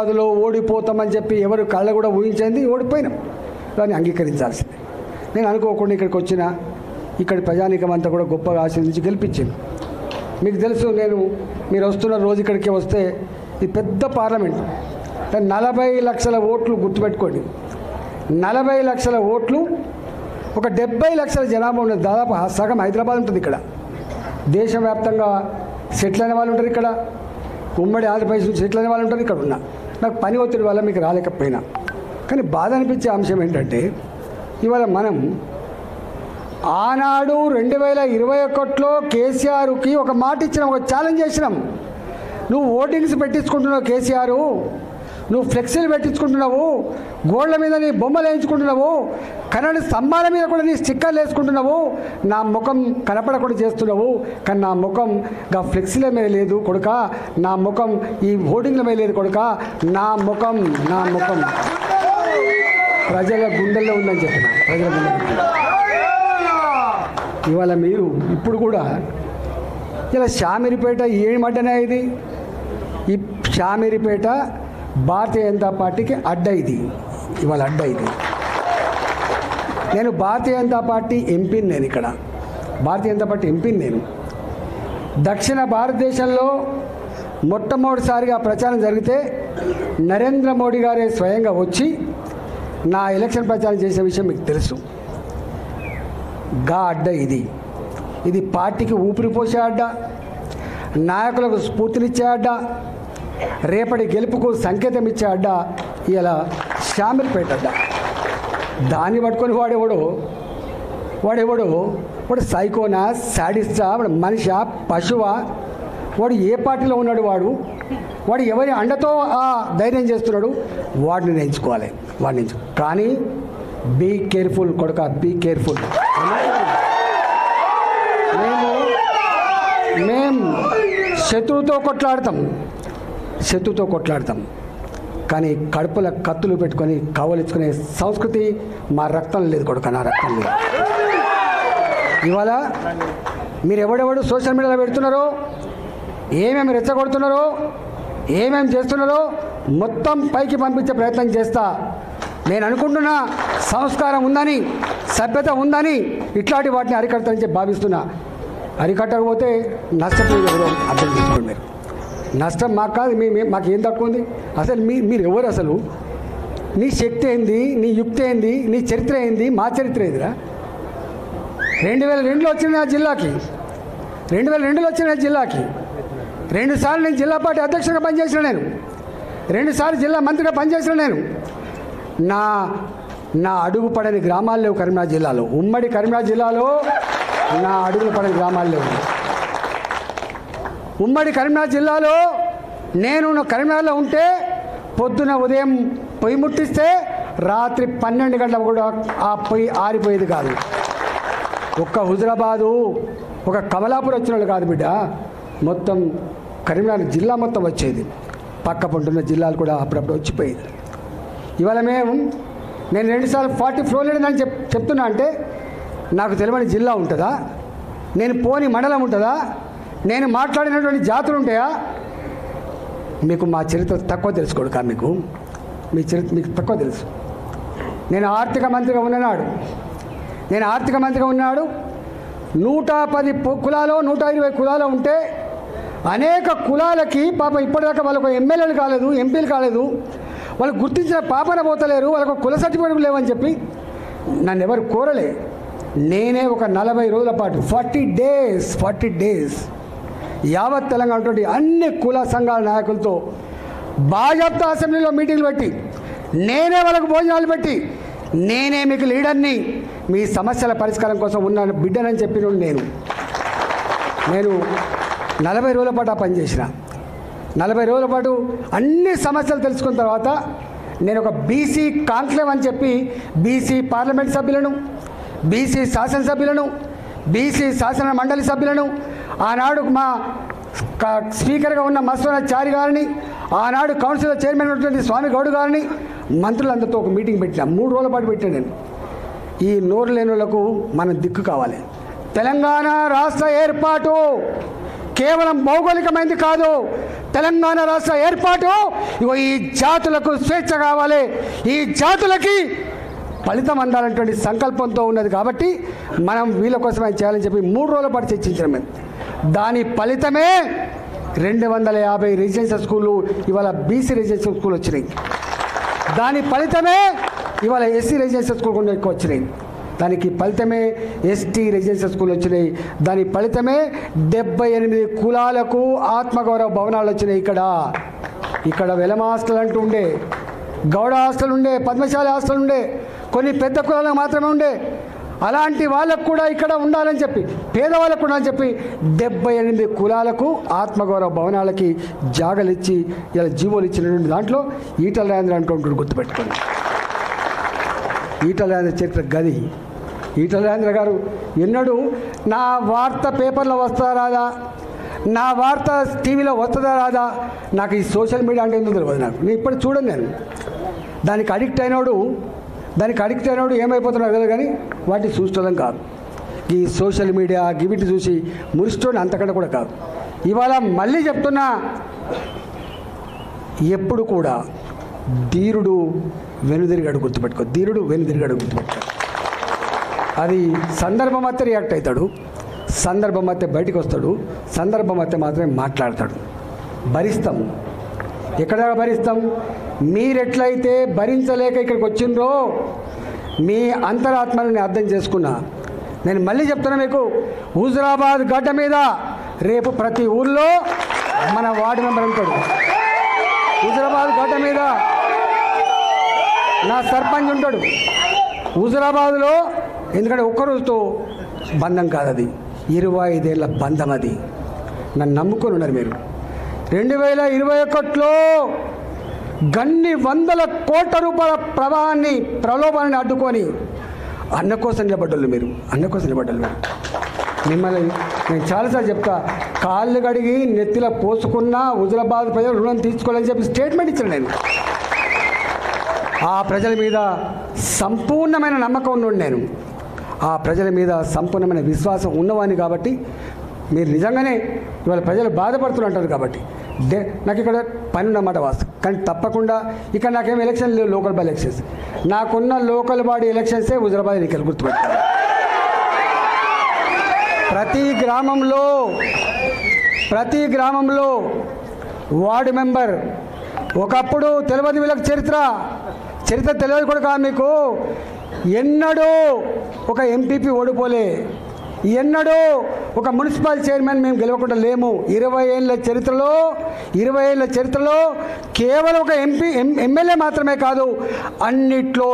అదిలో ఓడిపోతామని చెప్పి ఎవరు కళ్ళ కూడా ఊహించింది ఓడిపోయినాం. దాన్ని అంగీకరించాల్సిందే. నేను అనుకోకుండా ఇక్కడికి వచ్చిన ఇక్కడ ప్రజానీకం అంతా కూడా గొప్పగా ఆశీర్వదించి గెలిపించింది. మీకు తెలుసు, మీరు వస్తున్న రోజు ఇక్కడికి వస్తే ఇది పెద్ద పార్లమెంట్, 40 లక్షల ఓట్లు గుర్తుపెట్టుకోండి. 40 లక్షల ఓట్లు, ఒక 70 లక్షల జనాభా ఉన్నది. దాదాపు సగం హైదరాబాద్ ఉంటుంది ఇక్కడ. దేశవ్యాప్తంగా సెటిల్ అయిన వాళ్ళు ఉంటారు ఇక్కడ. ఉమ్మడి ఆంధ్రప్రదేశ్ నుంచి సెటిల్ అయిన వాళ్ళు ఉంటారు ఇక్కడ. నాకు పని ఒత్తిడి వల్ల మీకు రాలేకపోయినా, కానీ బాధ అనిపించే అంశం ఏంటంటే ఇవాళ మనం ఆనాడు 2021లో కేసీఆర్కి ఒక మాట ఇచ్చినాం, ఒక ఛాలెంజ్ చేసినాం. నువ్వు ఓటింగ్స్ పెట్టించుకుంటున్నావు కేసీఆర్, నువ్వు ఫ్లెక్సీలు పెట్టించుకుంటున్నావు, గోళ్ల మీద నీ బొమ్మలు వేయించుకుంటున్నావు, కరెంటు స్తంభాల మీద కూడా నీ స్టిక్కర్లు వేసుకుంటున్నావు, నా ముఖం కనపడకుండా చేస్తున్నావు. కానీ నా ముఖం గా ఫ్లెక్సీల మీద లేదు కొడుక, నా ముఖం ఈ ఓటింగ్ల మీద లేదు కొడుక, నా ముఖం ప్రజల గుండెల్లో ఉందని చెప్పిన. ప్రజల గుండెల్లో ఇవాళ మీరు ఇప్పుడు కూడా ఇలా షామీర్పేట ఏమంటేనే ఇది, ఈ షామీర్పేట భారతీయ జనతా పార్టీకి అడ్డ. ఇది ఇవాళ అడ్డ. ఇది నేను భారతీయ జనతా పార్టీ ఎంపీని, నేను ఇక్కడ భారతీయ జనతా పార్టీ ఎంపీని. నేను దక్షిణ భారతదేశంలో మొట్టమొదటిసారిగా ప్రచారం జరిగితే నరేంద్ర మోడీ గారే స్వయంగా వచ్చి నా ఎలక్షన్ ప్రచారం చేసే విషయం మీకు తెలుసు. గా అడ్డ ఇది పార్టీకి ఊపిరి పోసే అడ్డ, నాయకులకు స్ఫూర్తినిచ్చే అడ్డ, రేపటి గెలుపుకు సంకేతం ఇచ్చే అడ్డ ఇలా షామీర్పేట అడ్డ. దాన్ని పట్టుకొని వాడు సైకోనా, శాడిస్టా, వాడు మనిషా, పశువా, వాడు ఏ పార్టీలో ఉన్నాడు, వాడు ఎవరి అండతో ఆ ధైర్యం చేస్తున్నాడు, వాడిని ఎంచుకోవాలి. కానీ బీ కేర్ఫుల్ కొడుక, బీ కేర్ఫుల్. మేము శత్రువుతో కొట్లాడతాం, కానీ కడుపుల కత్తులు పెట్టుకొని కావలించుకునే సంస్కృతి మా రక్తం లేదు కొడుక, నా రక్తం లేదు. ఇవాళ మీరు ఎవడెవడు సోషల్ మీడియాలో పెడుతున్నారో, ఏమేమి రెచ్చగొడుతున్నారో, ఏమేమి చేస్తున్నారో మొత్తం పైకి పంపించే ప్రయత్నం చేస్తా. నేను అనుకుంటున్నా సంస్కారం ఉందని, సభ్యత ఉందని ఇట్లాంటి వాటిని అరికడతానని చెప్పి భావిస్తున్నా. అరికట్టకపోతే నష్టపోయేది ఎవరో అర్థం చేసుకోండి. మీరు నష్టం మాకు కాదు, మాకు ఏం తక్కువ ఉంది? అసలు మీరు ఎవరు? అసలు నీ శక్తి ఏంది, నీ యుక్తి ఏంది, నీ చరిత్ర ఏంది, మా చరిత్ర ఏందిరా? 2002లో వచ్చిన నా జిల్లాకి, 2002లో వచ్చిన నా జిల్లాకి 2 సార్లు నేను జిల్లా పార్టీ అధ్యక్షుడిగా పనిచేసిన, నేను 2 సార్లు జిల్లా మంత్రిగా పనిచేసిన. నేను నా అడుగు పడని గ్రామాలు లేవు కరీంనగర్ జిల్లాలో. ఉమ్మడి కరీంనగర్ జిల్లాలో నా అడుగులు పడని గ్రామాలు లేవు. ఉమ్మడి కరీంనగర్ జిల్లాలో నేను కరీంనగర్లో ఉంటే పొద్దున ఉదయం పొయ్యి ముట్టిస్తే రాత్రి 12 గంటలకు కూడా ఆ పొయ్యి ఆరిపోయేది కాదు. ఒక్క హుజరాబాదు, ఒక కమలాపూర్ వచ్చిన వాళ్ళు కాదు బిడ్డ, మొత్తం కరీంనగర్ జిల్లా మొత్తం వచ్చేది. పక్క పంటున్న జిల్లాలు కూడా అప్పుడప్పుడు వచ్చిపోయేది. ఇవాళ నేను 2 సార్లు 40 ఫ్లోర్ లేదని చెప్తున్నా అంటే నాకు తెలియని జిల్లా ఉంటుందా? నేను పోని మండలం ఉంటుందా? నేను మాట్లాడినటువంటి జాతులు ఉంటాయా? మీకు మా చరిత్ర తక్కువ తెలుసుకోడు కా, మీ చరిత్ర మీకు తక్కువ తెలుసు. నేను ఆర్థిక మంత్రిగా ఉన్నాడు 110 కులాలు 120 కులాలు ఉంటే అనేక కులాలకి పాపం ఇప్పటిదాకా వాళ్ళకు ఎమ్మెల్యేలు కాలేదు, ఎంపీలు కాలేదు, వాళ్ళు గుర్తించిన పాపన పోతలేరు, వాళ్ళకు కుల సర్టిఫికేట్ లేవని చెప్పి నన్ను ఎవరు కోరలే. నేనే ఒక 40 రోజుల పాటు 40 డేస్ యావత్ తెలంగాణ ఉన్నటువంటి అన్ని కుల సంఘాల నాయకులతో బాజాప్తా అసెంబ్లీలో మీటింగ్లు పెట్టి, నేనే వాళ్ళకు భోజనాలు పెట్టి, నేనే మీకు లీడర్ని, మీ సమస్యల పరిష్కారం కోసం ఉన్న బిడ్డనని చెప్పిన నేను 40 రోజుల పాటు ఆ పనిచేసిన. 40 రోజుల పాటు అన్ని సమస్యలు తెలుసుకున్న తర్వాత నేను ఒక బీసీ కాన్క్లేవ్ అని చెప్పి బీసీ పార్లమెంట్ సభ్యులను, బీసీ శాసనసభ్యులను, బీసీ శాసన మండలి సభ్యులను, ఆనాడు మా స్పీకర్గా ఉన్న మస్వనాచారి గారిని, ఆనాడు కౌన్సిల్ చైర్మన్ ఉన్నటువంటి స్వామి గౌడ్ గారిని, మంత్రులందరితో ఒక మీటింగ్ పెట్టిన. 3 రోజుల పాటు పెట్టాను నేను. ఈ నోరు లేని వాళ్ళకు మనం దిక్కు కావాలి. తెలంగాణ రాష్ట్ర ఏర్పాటు కేవలం భౌగోళికమైనది కాదు. తెలంగాణ రాష్ట్ర ఏర్పాటు ఇగో ఈ జాతులకు స్వేచ్ఛ కావాలి, ఈ జాతులకి ఫలితం అందాలనేటువంటి సంకల్పంతో ఉన్నది. కాబట్టి మనం వీళ్ళ కోసమే చేయాలని చెప్పి 3 రోజుల పాటు చర్చించాం మేము. దాని ఫలితమే 250 రెసిడెన్షియల్ స్కూళ్ళు ఇవాళ బీసీ రెసిడెన్షియల్ స్కూల్ వచ్చినాయి. దాని ఫలితమే ఇవాళ ఎస్సీ రెసిడెన్షియల్ స్కూల్ కూడా ఎక్కువ వచ్చినాయి. దానికి ఫలితమే ఎస్టీ రెసిడెన్షియల్ స్కూల్ వచ్చినాయి. దాని ఫలితమే 78 కులాలకు ఆత్మగౌరవ భవనాలు వచ్చినాయి. ఇక్కడ వెలమ హాస్టల్ అంటూ ఉండే, గౌడ హాస్టల్ ఉండే, పద్మశాలి హాస్టల్ ఉండే, కొన్ని పెద్ద కులాలకు మాత్రమే ఉండే. అలాంటి వాళ్ళకు కూడా ఇక్కడ ఉండాలని చెప్పి, పేదవాళ్ళకు ఉండాలని చెప్పి 78 కులాలకు ఆత్మగౌరవ భవనాలకి జాగలు ఇచ్చి ఇలా జీవోలు ఇచ్చినటువంటి దాంట్లో ఈటల రాజేంద్ర అంటూ గుర్తుపెట్టుకోండి. ఈటల రాజేంద్ర చరిత్ర గది. ఈటల రాజేంద్ర గారు ఎన్నడూ నా వార్త పేపర్లో వస్తుందా రాదా, నా వార్త టీవీలో వస్తుందా రాదా, నాకు ఈ సోషల్ మీడియా అంటే ఎందుకు తెలియదు. నేను ఇప్పుడు చూడండి, నేను దానికి అడిక్ట్ అయినోడు ఏమైపోతున్నాడు కదా, కానీ వాటిని చూసుకోవడం కాదు. ఈ సోషల్ మీడియా గివిటి చూసి మురిస్టోని అంతకంటే కూడా కాదు. ఇవాళ మళ్ళీ చెప్తున్నా, ఎప్పుడు కూడా ధీరుడు వెనుదిరిగాడు గుర్తుపెట్టుకో. ధీరుడు వెనుదిరిగాడు గుర్తుపెట్టుకో. అది సందర్భం అయితే రియాక్ట్ అవుతాడు, సందర్భం అయితే బయటికి వస్తాడు, సందర్భం అయితే మాత్రమే మాట్లాడతాడు. భరిస్తాం. ఎక్కడ భరిస్తాం? మీరెట్లయితే భరించలేక ఇక్కడికి వచ్చిండ్రో మీ అంతరాత్మని అర్థం చేసుకున్నా. నేను మళ్ళీ చెప్తున్నా మీకు, హుజురాబాద్ గడ్డ మీద రేపు ప్రతి ఊళ్ళో మన వార్డు మెంబర్ ఉంటాడు. హుజురాబాద్ గడ్డ మీద నా సర్పంచ్ ఉంటాడు హుజురాబాద్లో. ఎందుకంటే ఒక్కరోజుతో బంధం కాదు, అది 25 ఏళ్ళ బంధం. అది నన్ను నమ్ముకొని ఉన్నారు మీరు. 2021లో గన్ని వందల కోట్ల రూపాయల ప్రలోభాన్ని అడ్డుకొని అన్న కోసం నిలబడ్డోళ్ళు మీరు. మిమ్మల్ని నేను చాలాసార్లు చెప్తా, కాళ్ళు కడిగి నెత్తిలో పోసుకున్న హుజురాబాద్ ప్రజలు రుణం తీసుకోవాలని చెప్పి స్టేట్మెంట్ ఇచ్చాను నేను. ఆ ప్రజల మీద సంపూర్ణమైన నమ్మకం ఉన్నోడు నేను. ఆ ప్రజల మీద సంపూర్ణమైన విశ్వాసం ఉన్నవాడిని. కాబట్టి మీరు నిజంగానే ఇవాళ ప్రజలు బాధపడుతుంటారు. కాబట్టి నాకు ఇక్కడ పని ఉన్నమాట వాస్తవం. కానీ తప్పకుండా ఇక్కడ నాకేం ఎలక్షన్ లేవు, లోకల్ బాడీ ఎలక్షన్స్. నాకున్న లోకల్ బాడీ ఎలక్షన్సే హుజురాబాద్ ఎన్నికలు. గుర్తుపెట్టాను. ప్రతి గ్రామంలో వార్డు మెంబర్. ఒకప్పుడు తెలియదు వీళ్ళకి చరిత్ర తెలియదు కూడా కాదు మీకు. ఎన్నడూ ఒక ఎంపీపీ ఓడిపోలే, ఎన్నడూ ఒక మున్సిపల్ చైర్మన్ మేము గెలవకుండా లేము. 20 ఏళ్ళ చరిత్రలో కేవలం ఒక ఎమ్మెల్యే మాత్రమే కాదు, అన్నిట్లో